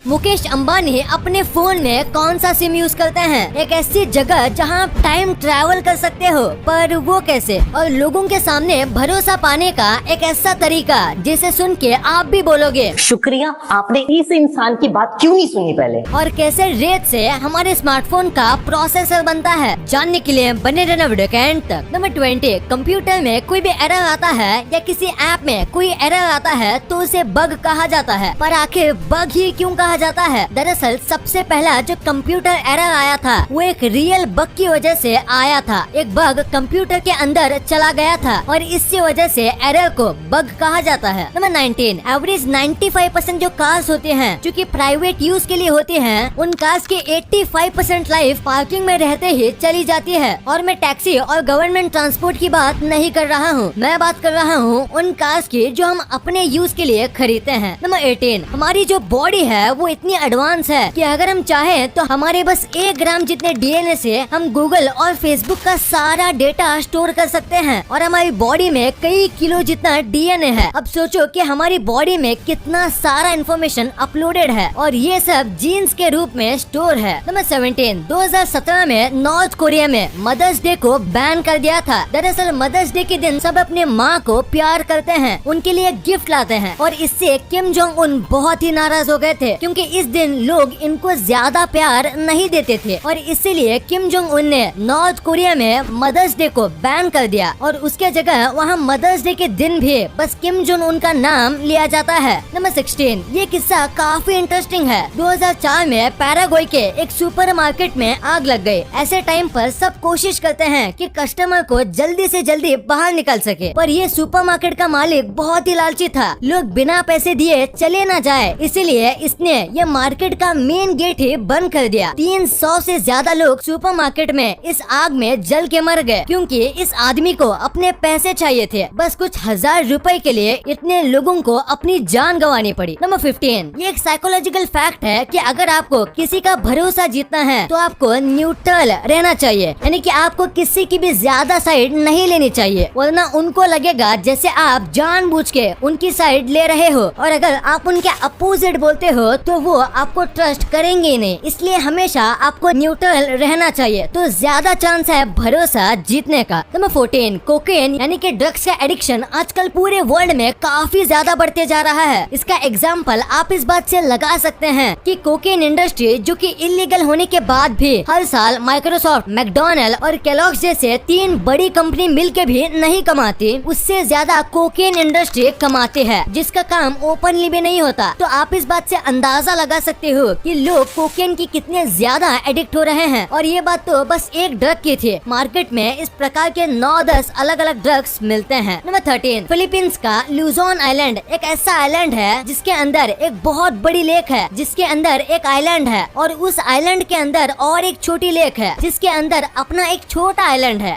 मुकेश अंबानी अपने फोन में कौन सा सिम यूज करते हैं? एक ऐसी जगह जहां आप टाइम ट्रैवल कर सकते हो, पर वो कैसे? और लोगों के सामने भरोसा पाने का एक ऐसा तरीका जिसे सुन के आप भी बोलोगे शुक्रिया, आपने इस इंसान की बात क्यों नहीं सुनी पहले। और कैसे रेत से हमारे स्मार्टफोन का प्रोसेसर बनता है, जानने के लिए बने रहना वीडियो के एंड तक। नंबर 20, कंप्यूटर में कोई भी एरर आता है या किसी ऐप में कोई एरर आता है तो उसे बग कहा जाता है। पर आखिर बग ही क्यों कहा जाता है? दरअसल सबसे पहला जो कंप्यूटर एरर आया था वो एक रियल बग की वजह से आया था। एक बग कंप्यूटर के अंदर चला गया था और इसी वजह से एरर को बग कहा जाता है। नंबर 19, एवरेज 95% जो कार्स होती हैं जो कि प्राइवेट यूज के लिए होती हैं, उन कार्स की 85% लाइफ पार्किंग में रहते ही चली जाती है। और मैं टैक्सी और गवर्नमेंट ट्रांसपोर्ट की बात नहीं कर रहा हूँ, मैं बात कर रहा हूँ उन कार्स की जो हम अपने यूज के लिए खरीदते हैं। नंबर 18, हमारी जो बॉडी है वो इतनी एडवांस है कि अगर हम चाहें तो हमारे बस 1 ग्राम जितने डीएनए से हम गूगल और फेसबुक का सारा डेटा स्टोर कर सकते हैं और हमारी बॉडी में कई किलो जितना डीएनए है। अब सोचो कि हमारी बॉडी में कितना सारा इंफॉर्मेशन अपलोडेड है और ये सब जीन्स के रूप में स्टोर है। नंबर 17, 2017 में नॉर्थ कोरिया में मदर्स डे को बैन कर दिया था। दरअसल मदर्स डे के दिन सब अपने माँ को प्यार करते हैं, उनके लिए गिफ्ट लाते हैं और इससे किम जोंग उन बहुत ही नाराज हो गए थे क्योंकि इस दिन लोग इनको ज्यादा प्यार नहीं देते थे और इसीलिए किम जोंग उन ने नॉर्थ कोरिया में मदर्स डे को बैन कर दिया और उसके जगह वहाँ मदर्स डे के दिन भी बस किम जोंग उन का नाम लिया जाता है। नंबर 16, ये किस्सा काफी इंटरेस्टिंग है। 2004 में पैराग्वे के एक सुपरमार्केट में आग लग गई। ऐसे टाइम पर सब कोशिश करते हैं कि कस्टमर को जल्दी से जल्दी बाहर निकल सके, पर ये सुपरमार्केट का मालिक बहुत ही लालची था। लोग बिना पैसे दिए चले न जाए, इसीलिए इसने ये मार्केट का मेन गेट ही बंद कर दिया। 300 से ज्यादा लोग सुपरमार्केट में इस आग में जल के मर गए क्योंकि इस आदमी को अपने पैसे चाहिए थे। बस कुछ 1000 रुपए के लिए इतने लोगों को अपनी जान गंवानी पड़ी। नंबर 15, ये एक साइकोलॉजिकल फैक्ट है कि अगर आपको किसी का भरोसा जीतना है तो आपको न्यूट्रल रहना चाहिए, यानी कि आपको किसी की भी ज्यादा साइड नहीं लेनी चाहिए, वरना उनको लगेगा जैसे आप जानबूझ के उनकी साइड ले रहे हो और अगर आप उनके अपोजिट बोलते हो तो वो आपको ट्रस्ट करेंगे ही नहीं। इसलिए हमेशा आपको न्यूट्रल रहना चाहिए तो ज्यादा चांस है भरोसा जीतने का। नंबर 14, कोकेन यानी कि ड्रग्स का एडिक्शन आजकल पूरे वर्ल्ड में काफी ज्यादा बढ़ते जा रहा है। इसका एग्जाम्पल आप इस बात से लगा सकते हैं कि कोकेन इंडस्ट्री जो कि इलीगल होने के बाद भी हर साल माइक्रोसॉफ्ट, मैकडॉनल्ड और केलॉग्स जैसे 3 बड़ी कंपनी मिलके भी नहीं कमाती, उससे ज्यादा कोकेन इंडस्ट्री कमाती है जिसका काम ओपनली भी नहीं होता। तो आप इस बात से अंदाजा लगा सकते हो कि लोग कोकेन की कितने ज्यादा एडिक्ट हो रहे हैं। और ये बात तो बस एक ड्रग की थी, मार्केट में इस प्रकार के 9-10 अलग अलग ड्रग्स मिलते हैं। नंबर 13, फिलीपींस का लुजोन आइलैंड एक ऐसा आइलैंड है जिसके अंदर एक बहुत बड़ी लेक है, जिसके अंदर एक आइलैंड है और उस आइलैंड के अंदर और एक छोटी लेक है जिसके अंदर अपना एक छोटा आइलैंड है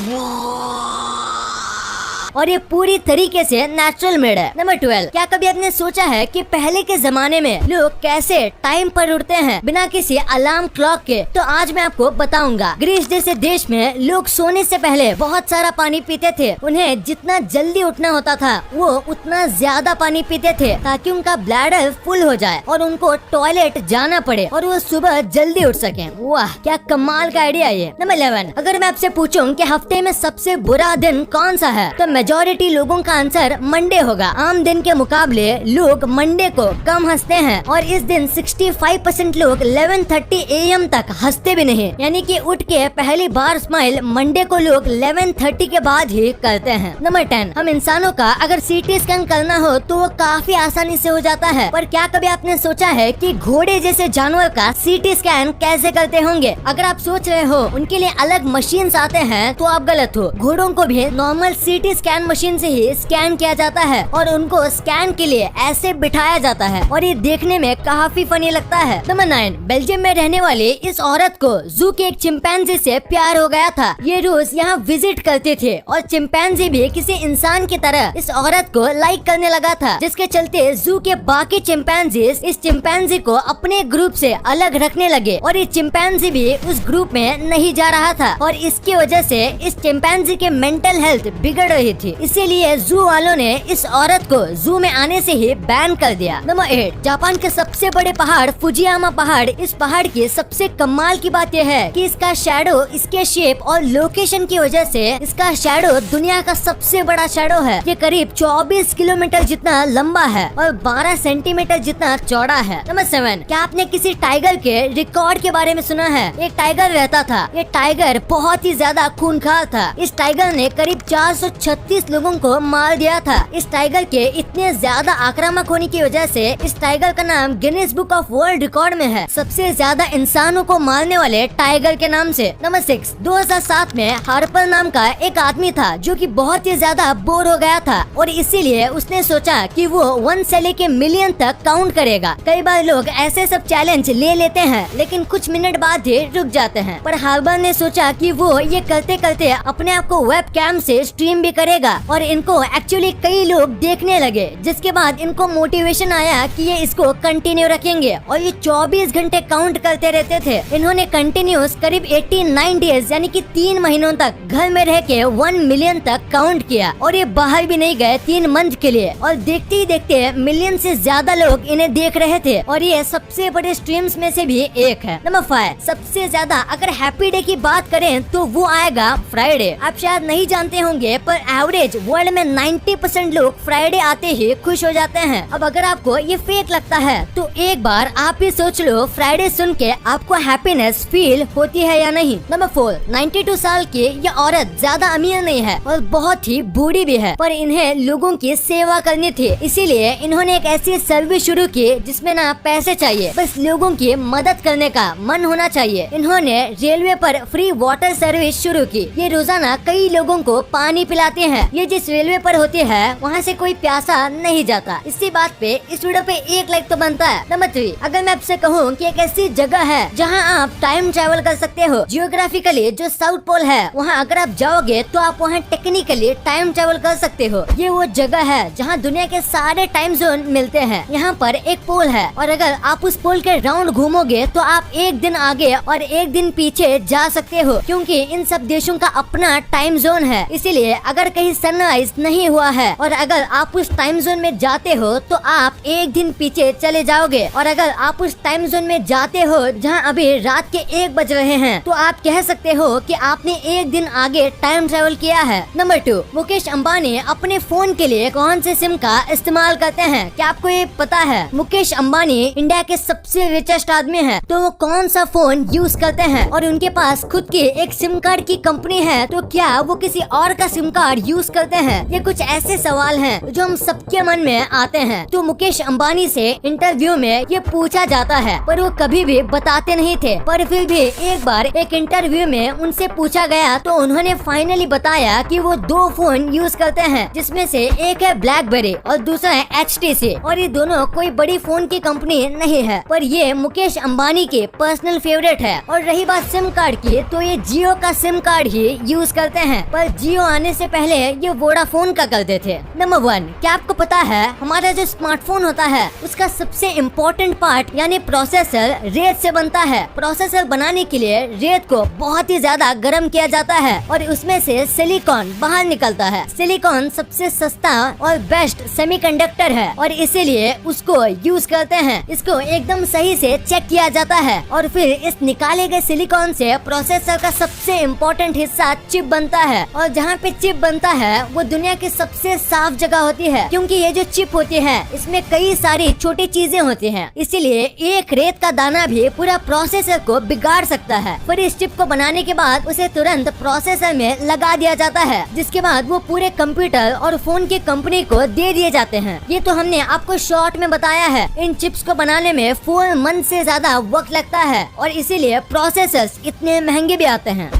और ये पूरी तरीके से नेचुरल मेड है। नंबर 12, क्या कभी आपने सोचा है कि पहले के जमाने में लोग कैसे टाइम पर उठते हैं बिना किसी अलार्म क्लॉक के? तो आज मैं आपको बताऊंगा। ग्रीस जैसे देश में लोग सोने से पहले बहुत सारा पानी पीते थे। उन्हें जितना जल्दी उठना होता था वो उतना ज्यादा पानी पीते थे ताकि उनका ब्लैडर फुल हो जाए और उनको टॉयलेट जाना पड़े और वो सुबह जल्दी उठ सके। वाह, क्या कमाल का आइडिया ये। नंबर 11, अगर मैं आपसे पूछूं कि हफ्ते में सबसे बुरा दिन कौन सा है तो मेजॉरिटी लोगों का आंसर मंडे होगा। आम दिन के मुकाबले लोग मंडे को कम हंसते हैं और इस दिन 65% लोग 11:30 AM तक हंसते भी नहीं, यानी कि उठ के पहली बार स्माइल मंडे को लोग 11:30 के बाद ही करते हैं। नंबर 10, हम इंसानों का अगर सीटी स्कैन करना हो तो वो काफी आसानी से हो जाता है, पर क्या कभी आपने सोचा है कि घोड़े जैसे जानवर का सीटी स्कैन कैसे करते होंगे? अगर आप सोच रहे हो उनके लिए अलग मशीन आते हैं तो आप गलत हो। घोड़ों को भी नॉर्मल सीटी स्कैन मशीन से ही स्कैन किया जाता है और उनको स्कैन के लिए ऐसे बिठाया जाता है और ये देखने में काफी फनी लगता है। नंबर 9, बेल्जियम में रहने वाली इस औरत को जू के एक चिंपैंजी से प्यार हो गया था। ये रोज यहाँ विजिट करते थे और चिंपैंजी भी किसी इंसान की तरह इस औरत को लाइक करने लगा था, जिसके चलते जू के बाकी चिंपैंजीज इस चिंपैंजी को अपने ग्रुप से अलग रखने लगे और ये चिंपैंजी भी उस ग्रुप में नहीं जा रहा था और इसकी वजह से इस चिंपैंजी के मेंटल हेल्थ बिगड़ रही थी, इसीलिए जू वालों ने इस औरत को जू में आने से ही बैन कर दिया। नंबर 8, जापान के सबसे बड़े पहाड़ फुजियामा पहाड़। इस पहाड़ की सबसे कमाल की बात यह है कि इसका शैडो इसके शेप और लोकेशन की वजह से इसका शैडो दुनिया का सबसे बड़ा शैडो है। ये करीब 24 किलोमीटर जितना लंबा है और 12 सेंटीमीटर जितना चौड़ा है। नंबर 7, क्या आपने किसी टाइगर के रिकॉर्ड के बारे में सुना है? एक टाइगर रहता था। ये टाइगर बहुत ही ज्यादा खूंखार था। इस टाइगर ने करीब 436 लोगों को मार दिया था। इस टाइगर के इतने ज्यादा आक्रामक होने की वजह से इस टाइगर का नाम Guinness book of world record में है, सबसे ज्यादा इंसानों को मारने वाले टाइगर के नाम से। नंबर 6, 2007 में हार्पर नाम का एक आदमी था जो कि बहुत ही ज्यादा बोर हो गया था और इसीलिए उसने सोचा कि वो 1 से लेके मिलियन तक काउंट करेगा। कई बार लोग ऐसे सब चैलेंज ले लेते हैं लेकिन कुछ मिनट बाद ही रुक जाते हैं, पर हार्बर ने सोचा कि वो ये करते करते अपने आप को वेब कैम से स्ट्रीम भी करेगा और इनको एक्चुअली कई लोग देखने लगे, जिसके बाद इनको मोटिवेशन आया कि ये इसको कंटिन्यू रखेंगे और ये 24 घंटे काउंट करते रहते थे। इन्होंने कंटिन्यूस करीब 89 डेज यानी कि 3 महीनों तक घर में रह के 1 मिलियन तक काउंट किया और ये बाहर भी नहीं गए 3 मंथ के लिए और देखते ही देखते मिलियन से ज्यादा लोग इन्हें देख रहे थे और ये सबसे बड़े स्ट्रीम्स में से भी एक है। नंबर 5, सबसे ज्यादा अगर हैप्पी डे की बात करें तो वो आएगा फ्राइडे। आप शायद नहीं जानते होंगे पर एवरेज वर्ल्ड में 90% लोग फ्राइडे आते ही खुश हो जाते हैं। अब अगर आपको ये फेक लगता है तो एक बार आप ही सोच लो फ्राइडे सुन के आपको हैप्पीनेस फील होती है या नहीं। नंबर 4, 92 साल की ये औरत ज्यादा अमीर नहीं है और बहुत ही बूढ़ी भी है, पर इन्हें लोगों की सेवा करनी थी, इसीलिए इन्होंने एक ऐसी सर्विस शुरू की जिसमें ना पैसे चाहिए, बस लोगों की मदद करने का मन होना चाहिए। इन्होंने रेलवे पर फ्री वाटर सर्विस शुरू की। ये रोजाना कई लोगों को पानी पिलाते हैं। ये जिस रेलवे पर होती है वहाँ से कोई प्यासा नहीं जाता। इसी बात पे इस वीडियो पे 1 लाइक तो बनता है। नंबर 3, अगर मैं आपसे कहूँ कि एक ऐसी जगह है जहाँ आप टाइम ट्रेवल कर सकते हो, जियोग्राफिकली जो साउथ पोल है वहाँ अगर आप जाओगे तो आप वहाँ टेक्निकली टाइम ट्रेवल कर सकते हो। ये वो जगह है जहाँ दुनिया के सारे टाइम जोन मिलते हैं। यहाँ पर एक पोल है और अगर आप उस पोल के राउंड घूमोगे तो आप 1 दिन आगे और 1 दिन पीछे जा सकते हो, क्योंकि इन सब देशों का अपना टाइम जोन है। इसीलिए अगर कहीं सनराइज नहीं हुआ है और अगर आप उस टाइम जोन में जाते हो तो आप 1 दिन पीछे चले जाओगे और अगर आप उस टाइम जोन में जाते हो जहां अभी रात के 1 बज रहे हैं तो आप कह सकते हो कि आपने 1 दिन आगे टाइम ट्रेवल किया है। नंबर 2, मुकेश अंबानी अपने फोन के लिए कौन से सिम का इस्तेमाल करते हैं? क्या आपको ये पता है? मुकेश अंबानी इंडिया के सबसे रिचेस्ट आदमी है, तो वो कौन सा फोन यूज करते हैं और उनके पास खुद की एक सिम कार्ड की कंपनी है, तो क्या वो किसी और का सिम कार्ड यूज करते हैं? ये कुछ ऐसे सवाल हैं जो हम सबके मन में आते हैं। तो मुकेश अंबानी से इंटरव्यू में ये पूछा जाता है पर वो कभी भी बताते नहीं थे, पर फिर भी एक बार एक इंटरव्यू में उनसे पूछा गया तो उन्होंने फाइनली बताया कि वो 2 फोन यूज करते हैं, जिसमें से एक है ब्लैकबेरी और दूसरा है HTC और ये दोनों कोई बड़ी फोन की कंपनी नहीं है, पर ये मुकेश अंबानी के पर्सनल फेवरेट है। और रही बात सिम कार्ड की तो ये जियो का सिम कार्ड ही यूज करते हैं, पर जियो आने से पहले ये वोडाफोन का करते थे। नंबर 1, क्या आपको पता है हमारा जो स्मार्टफोन होता है उसका सबसे इम्पोर्टेंट पार्ट यानी प्रोसेसर रेत से बनता है। प्रोसेसर बनाने के लिए रेत को बहुत ही ज्यादा गर्म किया जाता है और उसमें से सिलिकॉन बाहर निकलता है। सिलिकॉन सबसे सस्ता और बेस्ट सेमीकंडक्टर है और इसीलिए उसको यूज करते हैं। इसको एकदम सही से चेक किया जाता है और फिर इस निकाले गए सिलिकॉन से प्रोसेसर का सबसे इम्पोर्टेंट हिस्सा चिप बनता है और जहाँ पे चिप बनता है वो दुनिया की सबसे साफ जगह होती है, क्योंकि ये जो चिप होती है इसमें कई सारी छोटी चीजें होती हैं, इसीलिए एक रेत का दाना भी पूरा प्रोसेसर को बिगाड़ सकता है। पर इस चिप को बनाने के बाद उसे तुरंत प्रोसेसर में लगा दिया जाता है, जिसके बाद वो पूरे कंप्यूटर और फोन की कंपनी को दे दिए जाते हैं। ये तो हमने आपको शॉर्ट में बताया है। इन चिप्स को बनाने में 4 मंथ से ज्यादा वक्त लगता है और इसीलिए प्रोसेसर्स इतने महंगे भी आते हैं।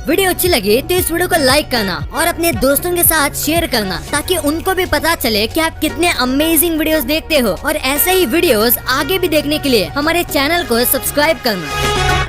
वीडियो अच्छी लगी तो इस वीडियो को लाइक करना और अपने दोस्तों के साथ शेयर करना, ताकि उनको भी पता चले कि आप कितने अमेजिंग वीडियोस देखते हो। और ऐसे ही वीडियोस आगे भी देखने के लिए हमारे चैनल को सब्सक्राइब करना।